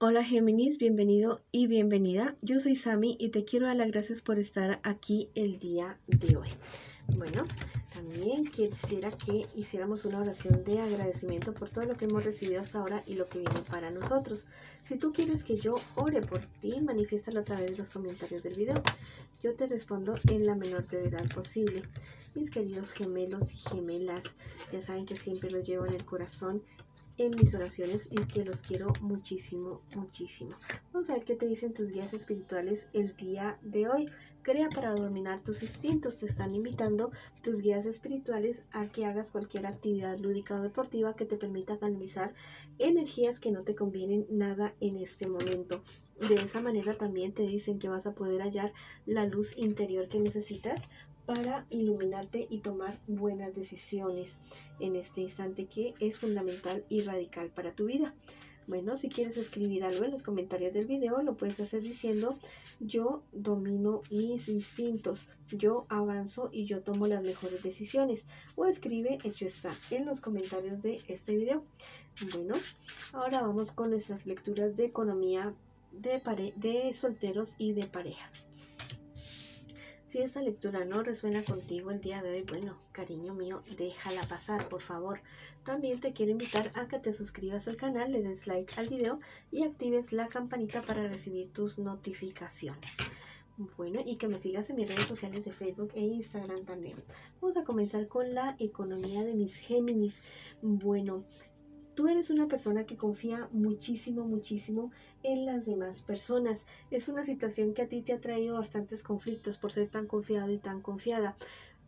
Hola Géminis, bienvenido y bienvenida. Yo soy Sami y te quiero dar las gracias por estar aquí el día de hoy. Bueno, también quisiera que hiciéramos una oración de agradecimiento por todo lo que hemos recibido hasta ahora y lo que viene para nosotros. Si tú quieres que yo ore por ti, manifiéstalo a través de los comentarios del video. Yo te respondo en la menor brevedad posible. Mis queridos gemelos y gemelas, ya saben que siempre los llevo en el corazón en mis oraciones y que los quiero muchísimo, muchísimo. Vamos a ver qué te dicen tus guías espirituales el día de hoy. Crea para dominar tus instintos. Te están invitando tus guías espirituales a que hagas cualquier actividad lúdica o deportiva que te permita canalizar energías que no te convienen nada en este momento. De esa manera también te dicen que vas a poder hallar la luz interior que necesitas para iluminarte y tomar buenas decisiones en este instante que es fundamental y radical para tu vida. Bueno, si quieres escribir algo en los comentarios del video, lo puedes hacer diciendo: yo domino mis instintos, yo avanzo y yo tomo las mejores decisiones. O escribe hecho está en los comentarios de este video. Bueno, ahora vamos con nuestras lecturas de economía de solteros y de parejas. Si esta lectura no resuena contigo el día de hoy, bueno, cariño mío, déjala pasar, por favor. También te quiero invitar a que te suscribas al canal, le des like al video y actives la campanita para recibir tus notificaciones. Bueno, y que me sigas en mis redes sociales de Facebook e Instagram también. Vamos a comenzar con la economía de mis Géminis. Bueno, tú eres una persona que confía muchísimo, muchísimo en las demás personas. Es una situación que a ti te ha traído bastantes conflictos por ser tan confiado y tan confiada.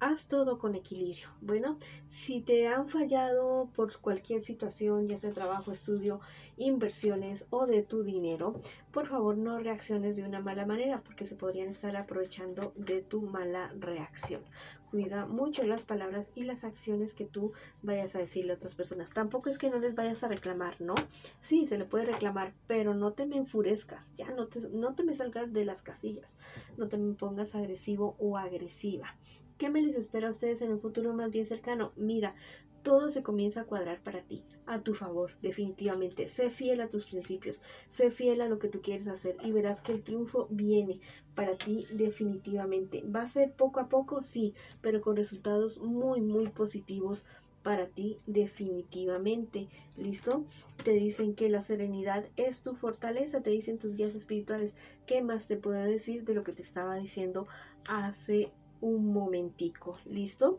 Haz todo con equilibrio. Bueno, si te han fallado por cualquier situación, ya sea trabajo, estudio, inversiones o de tu dinero, por favor no reacciones de una mala manera porque se podrían estar aprovechando de tu mala reacción. Cuida mucho las palabras y las acciones que tú vayas a decirle a otras personas. Tampoco es que no les vayas a reclamar, ¿no? Sí, se le puede reclamar, pero no te me enfurezcas, ya no te me salgas de las casillas, no te me pongas agresivo o agresiva. ¿Qué me les espera a ustedes en un futuro más bien cercano? Mira, todo se comienza a cuadrar para ti, a tu favor, definitivamente. Sé fiel a tus principios, sé fiel a lo que tú quieres hacer y verás que el triunfo viene para ti definitivamente. Va a ser poco a poco, sí, pero con resultados muy, muy positivos para ti definitivamente. ¿Listo? Te dicen que la serenidad es tu fortaleza, te dicen tus guías espirituales. ¿Qué más te puedo decir de lo que te estaba diciendo hace un momentico? ¿Listo?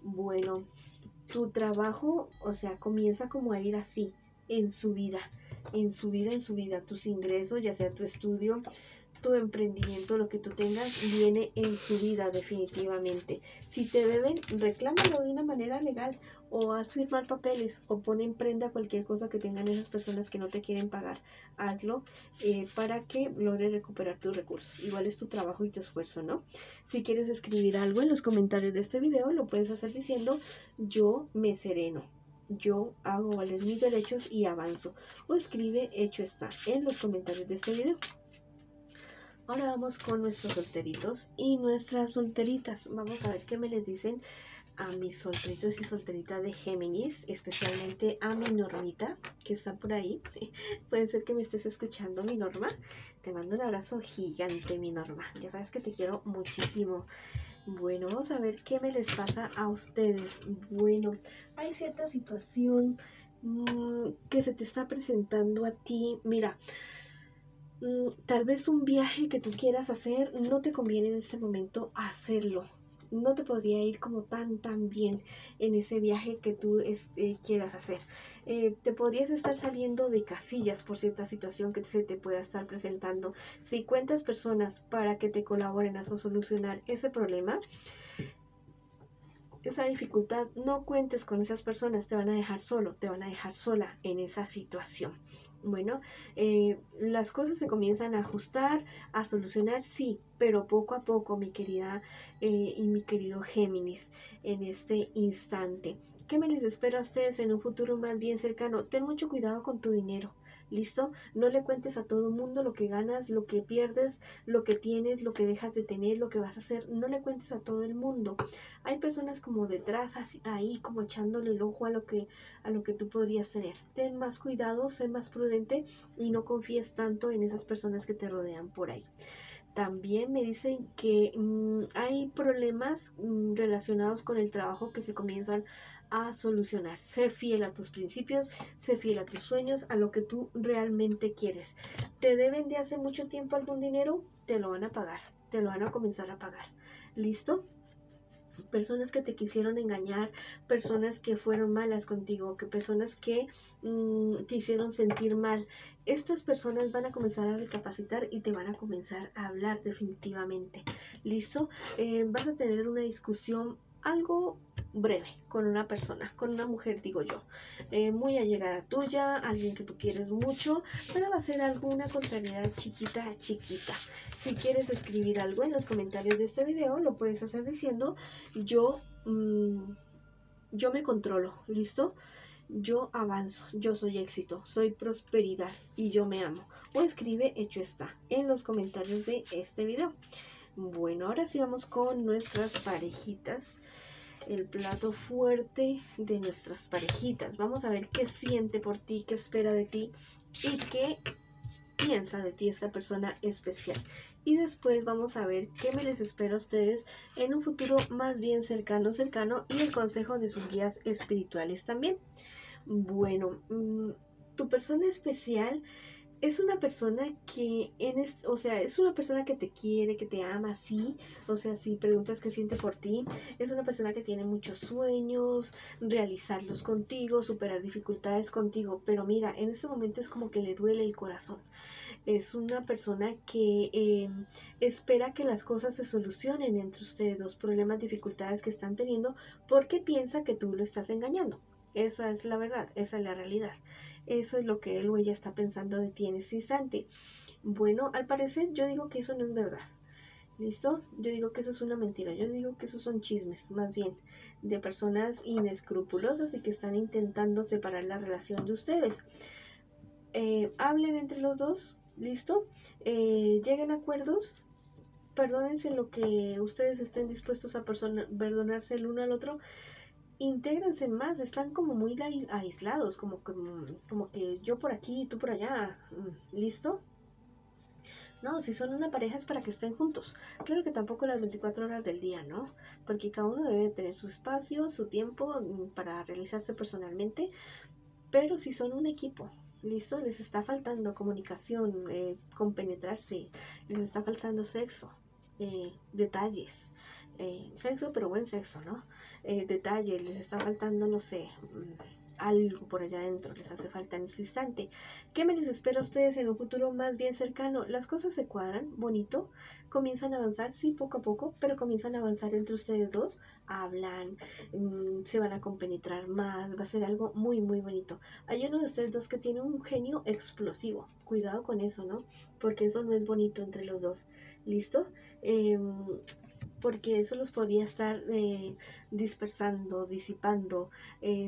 Bueno, tu trabajo, o sea, comienza como a ir así en su vida, en su vida, en su vida. Tus ingresos, ya sea tu estudio, tu emprendimiento, lo que tú tengas, viene en su vida definitivamente. Si te deben, reclámalo de una manera legal o haz firmar papeles o pon en prenda cualquier cosa que tengan esas personas que no te quieren pagar. Hazlo para que logres recuperar tus recursos. Igual es tu trabajo y tu esfuerzo, ¿no? Si quieres escribir algo en los comentarios de este video, lo puedes hacer diciendo: yo me sereno, yo hago valer mis derechos y avanzo. O escribe hecho está en los comentarios de este video. Ahora vamos con nuestros solteritos y nuestras solteritas. Vamos a ver qué me les dicen a mis solteritos y solteritas de Géminis, especialmente a mi Normita, que está por ahí. Puede ser que me estés escuchando, mi Norma. Te mando un abrazo gigante, mi Norma. Ya sabes que te quiero muchísimo. Bueno, vamos a ver qué me les pasa a ustedes. Bueno, hay cierta situación que se te está presentando a ti. Mira, tal vez un viaje que tú quieras hacer no te conviene en este momento hacerlo. No te podría ir como tan bien en ese viaje que tú quieras hacer. Te podrías estar saliendo de casillas por cierta situación que se te pueda estar presentando. Si cuentas personas para que te colaboren a solucionar ese problema, esa dificultad, no cuentes con esas personas, te van a dejar solo, te van a dejar sola en esa situación. Bueno, las cosas se comienzan a ajustar, a solucionar, sí, pero poco a poco, mi querida y mi querido Géminis, en este instante. ¿Qué me les espera a ustedes en un futuro más bien cercano? Ten mucho cuidado con tu dinero. ¿listo? No le cuentes a todo el mundo lo que ganas, lo que pierdes, lo que tienes, lo que dejas de tener, lo que vas a hacer. No le cuentes a todo el mundo. Hay personas como detrás, así, ahí como echándole el ojo a lo que tú podrías tener. Ten más cuidado, sé más prudente y no confíes tanto en esas personas que te rodean por ahí. También me dicen que hay problemas relacionados con el trabajo que se comienzan a solucionar. Sé fiel a tus principios, sé fiel a tus sueños, a lo que tú realmente quieres. ¿Te deben de hace mucho tiempo algún dinero? Te lo van a pagar, te lo van a comenzar a pagar. ¿Listo? Personas que te quisieron engañar, personas que fueron malas contigo, que personas que te hicieron sentir mal. Estas personas van a comenzar a recapacitar y te van a comenzar a hablar definitivamente. ¿Listo? Vas a tener una discusión algo breve con una persona, con una mujer digo yo, muy allegada tuya, alguien que tú quieres mucho, pero va a ser alguna contrariedad chiquita, chiquita. Si quieres escribir algo en los comentarios de este video, lo puedes hacer diciendo yo, yo me controlo, ¿listo? Yo avanzo, yo soy éxito, soy prosperidad y yo me amo. O escribe hecho está en los comentarios de este video. Bueno, ahora sí vamos con nuestras parejitas. El plato fuerte de nuestras parejitas. Vamos a ver qué siente por ti, qué espera de ti y qué piensa de ti esta persona especial. Y después vamos a ver qué me les espera a ustedes en un futuro más bien cercano y el consejo de sus guías espirituales también. Bueno, tu persona especial es una persona que o sea, es una persona que te quiere, que te ama, sí. O sea, si preguntas qué siente por ti, es una persona que tiene muchos sueños, realizarlos contigo, superar dificultades contigo. Pero mira, en este momento es como que le duele el corazón. Es una persona que espera que las cosas se solucionen entre ustedes dos, problemas, dificultades que están teniendo, porque piensa que tú lo estás engañando. Esa es la verdad, esa es la realidad. Eso es lo que él o ella está pensando de ti en este instante. Bueno, al parecer yo digo que eso no es verdad. ¿Listo? Yo digo que eso es una mentira. Yo digo que esos son chismes, más bien, de personas inescrupulosas y que están intentando separar la relación de ustedes. Hablen entre los dos, ¿listo? Lleguen a acuerdos, perdónense lo que ustedes estén dispuestos a perdonarse el uno al otro, intégrense más, están como muy aislados, como que yo por aquí y tú por allá, ¿listo? No, si son una pareja es para que estén juntos. Claro que tampoco las 24 horas del día, ¿no? Porque cada uno debe tener su espacio, su tiempo para realizarse personalmente, pero si son un equipo, ¿listo? Les está faltando comunicación, compenetrarse, les está faltando sexo, detalles, sexo, pero buen sexo, ¿no? Detalles, les está faltando, no sé, algo por allá adentro, les hace falta en este instante. ¿Qué me les espera a ustedes en un futuro más bien cercano? Las cosas se cuadran, bonito, comienzan a avanzar, sí, poco a poco, pero comienzan a avanzar entre ustedes dos, hablan, se van a compenetrar más, va a ser algo muy, muy bonito. Hay uno de ustedes dos que tiene un genio explosivo, cuidado con eso, ¿no? Porque eso no es bonito entre los dos, ¿listo? Porque eso los podría estar dispersando, disipando.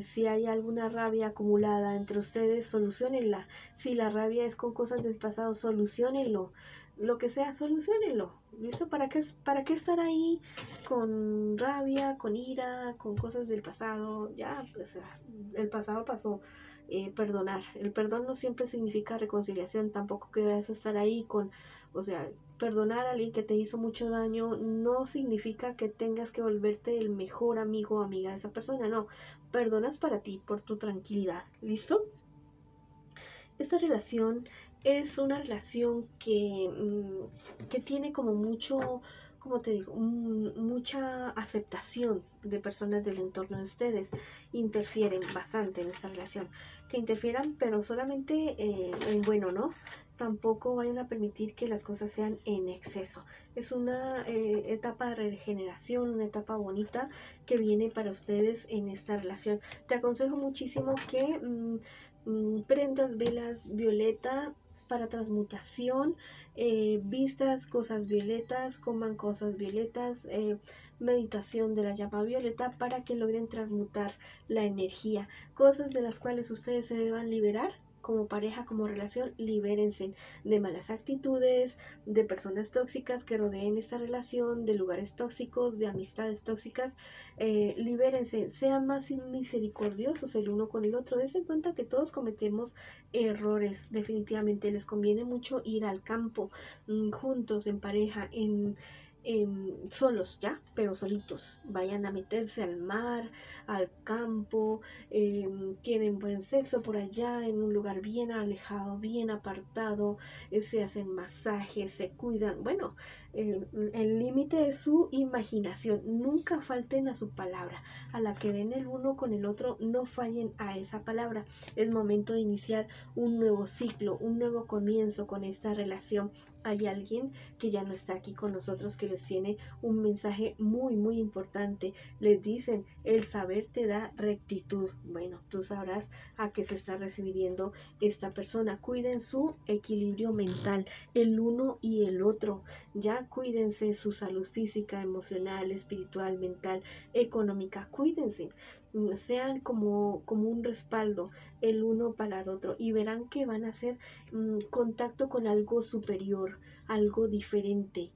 Si hay alguna rabia acumulada entre ustedes, solucionenla. Si la rabia es con cosas del pasado, solucionenlo. Lo que sea, solucionenlo. ¿Listo? Para qué estar ahí con rabia, con ira, con cosas del pasado? Ya, pues el pasado pasó. Perdonar. El perdón no siempre significa reconciliación, tampoco que vayas a estar ahí con, o sea, perdonar a alguien que te hizo mucho daño no significa que tengas que volverte el mejor amigo o amiga de esa persona, no. Perdonas para ti, por tu tranquilidad. ¿Listo? Esta relación es una relación que tiene como mucho, como te digo, mucha aceptación de personas del entorno de ustedes. Interfieren bastante en esta relación. Que interfieran, pero solamente en bueno, ¿no? Tampoco vayan a permitir que las cosas sean en exceso. Es una etapa de regeneración, una etapa bonita que viene para ustedes en esta relación. Te aconsejo muchísimo que prendas velas violeta para transmutación, vistas cosas violetas, coman cosas violetas, meditación de la llama violeta para que logren transmutar la energía, cosas de las cuales ustedes se deban liberar, como pareja, como relación, libérense de malas actitudes, de personas tóxicas que rodeen esta relación, de lugares tóxicos, de amistades tóxicas. Libérense, sean más misericordiosos el uno con el otro. Dense cuenta que todos cometemos errores. Definitivamente les conviene mucho ir al campo, juntos, en pareja, solos ya, pero solitos. Vayan a meterse al mar, al campo, tienen buen sexo por allá, en un lugar bien alejado, bien apartado, se hacen masajes, se cuidan. Bueno, el límite es su imaginación. Nunca falten a su palabra. A la que den el uno con el otro, no fallen a esa palabra. Es momento de iniciar un nuevo ciclo, un nuevo comienzo con esta relación. Hay alguien que ya no está aquí con nosotros, que les tiene un mensaje muy, muy importante. Les dicen, el saber te da rectitud. Bueno, tú sabrás a qué se está refiriendo esta persona. Cuiden su equilibrio mental, el uno y el otro. Ya cuídense su salud física, emocional, espiritual, mental, económica. Cuídense. Sean como un respaldo el uno para el otro, y verán que van a hacer contacto con algo superior, algo diferente,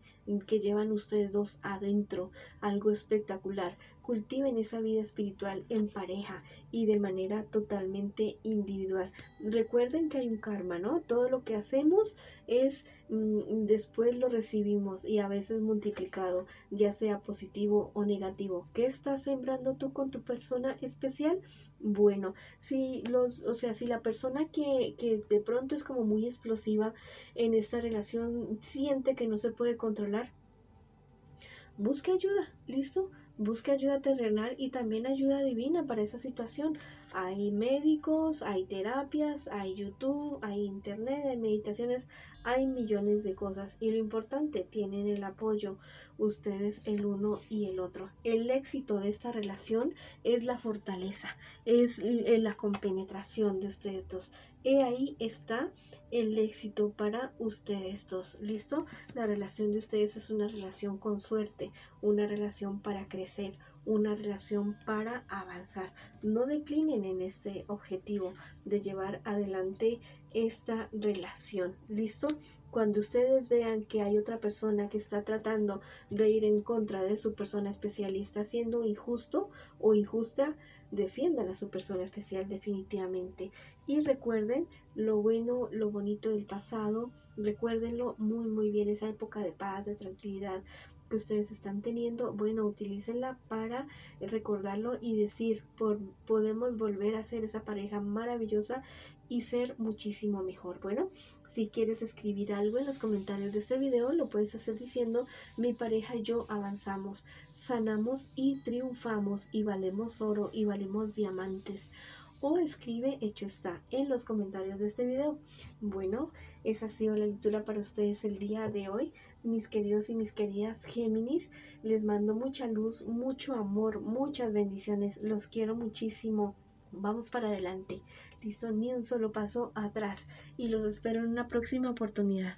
que llevan ustedes dos adentro, algo espectacular. Cultiven esa vida espiritual en pareja y de manera totalmente individual. Recuerden que hay un karma, ¿no? Todo lo que hacemos es, después lo recibimos, y a veces multiplicado, ya sea positivo o negativo. ¿Qué estás sembrando tú con tu persona especial? Bueno, si la persona que de pronto es como muy explosiva en esta relación siente que no se puede controlar, busque ayuda, ¿listo? Busque ayuda terrenal y también ayuda divina para esa situación. Hay médicos, hay terapias, hay YouTube, hay internet, hay meditaciones, hay millones de cosas. Y lo importante, tienen el apoyo ustedes el uno y el otro. El éxito de esta relación es la fortaleza, es la compenetración de ustedes dos. Y ahí está el éxito para ustedes dos, ¿listo? La relación de ustedes es una relación con suerte, una relación para crecer, una relación para avanzar. No declinen en este objetivo de llevar adelante esta relación, ¿listo? Cuando ustedes vean que hay otra persona que está tratando de ir en contra de su persona especial y está siendo injusto o injusta, defiendan a su persona especial definitivamente. Y recuerden lo bueno, lo bonito del pasado. Recuérdenlo muy, muy bien, esa época de paz, de tranquilidad que ustedes están teniendo. Bueno, utilícenla para recordarlo y decir, podemos volver a ser esa pareja maravillosa y ser muchísimo mejor. Bueno, si quieres escribir algo en los comentarios de este video, lo puedes hacer diciendo: mi pareja y yo avanzamos, sanamos y triunfamos, y valemos oro y valemos diamantes. O escribe hecho está en los comentarios de este video. Bueno, esa ha sido la lectura para ustedes el día de hoy, mis queridos y mis queridas Géminis. Les mando mucha luz, mucho amor, muchas bendiciones. Los quiero muchísimo. Vamos para adelante. Listo, ni un solo paso atrás. Y los espero en una próxima oportunidad.